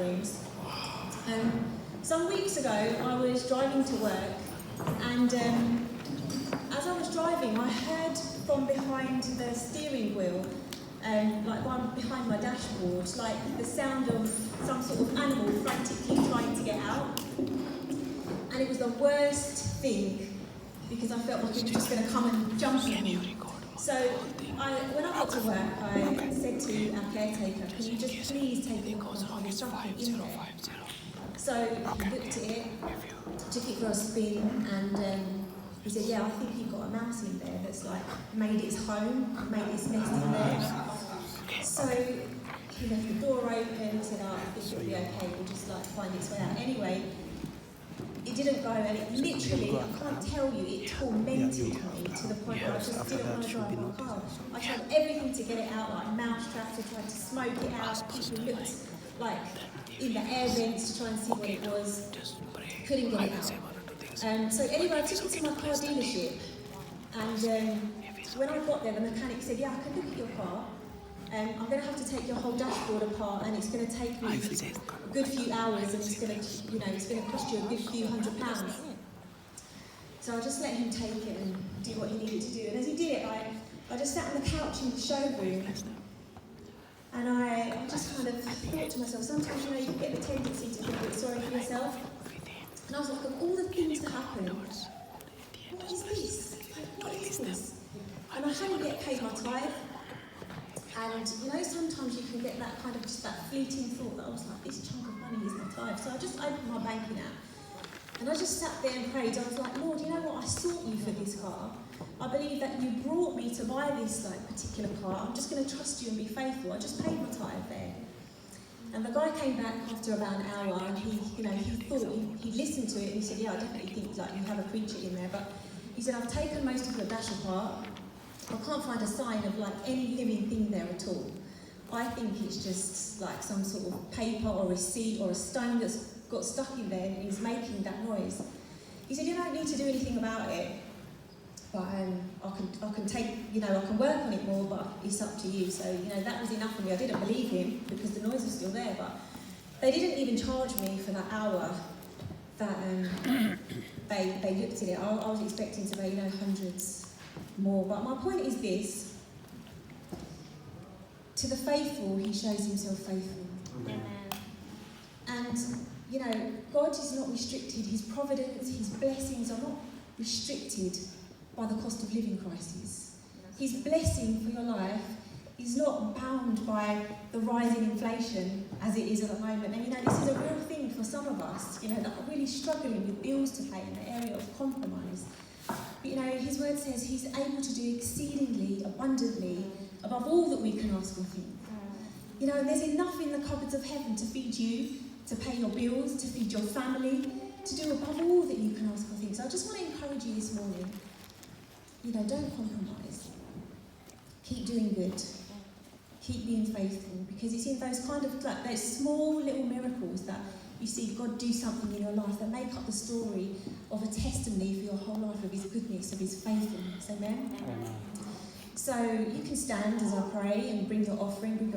rooms. Some weeks ago, I was driving to work, and as I was driving, I heard from behind the steering wheel, behind my dashboard, like the sound of some sort of animal frantically trying to get out. And it was the worst thing, because I felt like it was just going to come and jump at me. So when I got to work, I said to our caretaker, can you just please take a look on there's something in there? So he looked at it, took it for a spin, and he said, yeah, I think you've got a mouse in there that's like made its home, made its nest in there. So he left the door open, he said, oh, I think it'll be okay, we'll just like find its way out. Anyway, it didn't go, and it literally, I can't tell you, it tormented me to the point where I just didn't want to drive my car. I tried everything to get it out, like mouse traps, I tried to smoke it out, people looked like in the air vents to try and see what it was, couldn't get it out. So anyway, I took it to my car dealership, and when I got there, the mechanic said, yeah, I can look at your car. I'm going to have to take your whole dashboard apart, and it's going to take me a good few hours, and it's going to cost you a good few £100. So I just let him take it and do what he needed to do. And as he did it, I just sat on the couch in the showroom, and I just kind of thought to myself, sometimes you get the tendency to feel a bit sorry for yourself. And I was like, of all the things that happened, what is this? Like, what is this? And I hadn't yet paid my tithe. And sometimes you can get that kind of just that fleeting thought that I was like, this chunk of money is my tithe. So I just opened my banking app, and I just sat there and prayed. I was like, Lord, you know what? I sought you for this car. I believe that you brought me to buy this particular car. I'm just going to trust you and be faithful. I just paid my tithe there. And the guy came back after about an hour, and he thought he listened to it, and he said, yeah, I definitely think you have a preacher in there. But he said, I've taken most of your dash apart. I can't find a sign of any living thing there at all. I think it's just like some sort of paper or receipt or a stone that's got stuck in there and is making that noise. He said, you don't need to do anything about it, but I can work on it more, but it's up to you. So that was enough for me. I didn't believe him because the noise was still there, but they didn't even charge me for that hour that they looked at it. I was expecting to pay hundreds more, but my point is this: to the faithful, he shows himself faithful. Amen. And God is not restricted. His providence, his blessings are not restricted by the cost of living crisis. His blessing for your life is not bound by the rising inflation as it is at the moment. And this is a real thing for some of us, that are really struggling with bills to pay in the area of compromise. But his word says he's able to do exceedingly, abundantly, above all that we can ask or think. And there's enough in the cupboards of heaven to feed you, to pay your bills, to feed your family, to do above all that you can ask or think. So I just want to encourage you this morning, don't compromise. Keep doing good. Keep being faithful, because it's in those kind of, those small little miracles that you see God do something in your life that make up the story of a testimony for your whole life of his goodness, of his faithfulness. Amen? Amen. So you can stand as I pray and bring your offering, bring your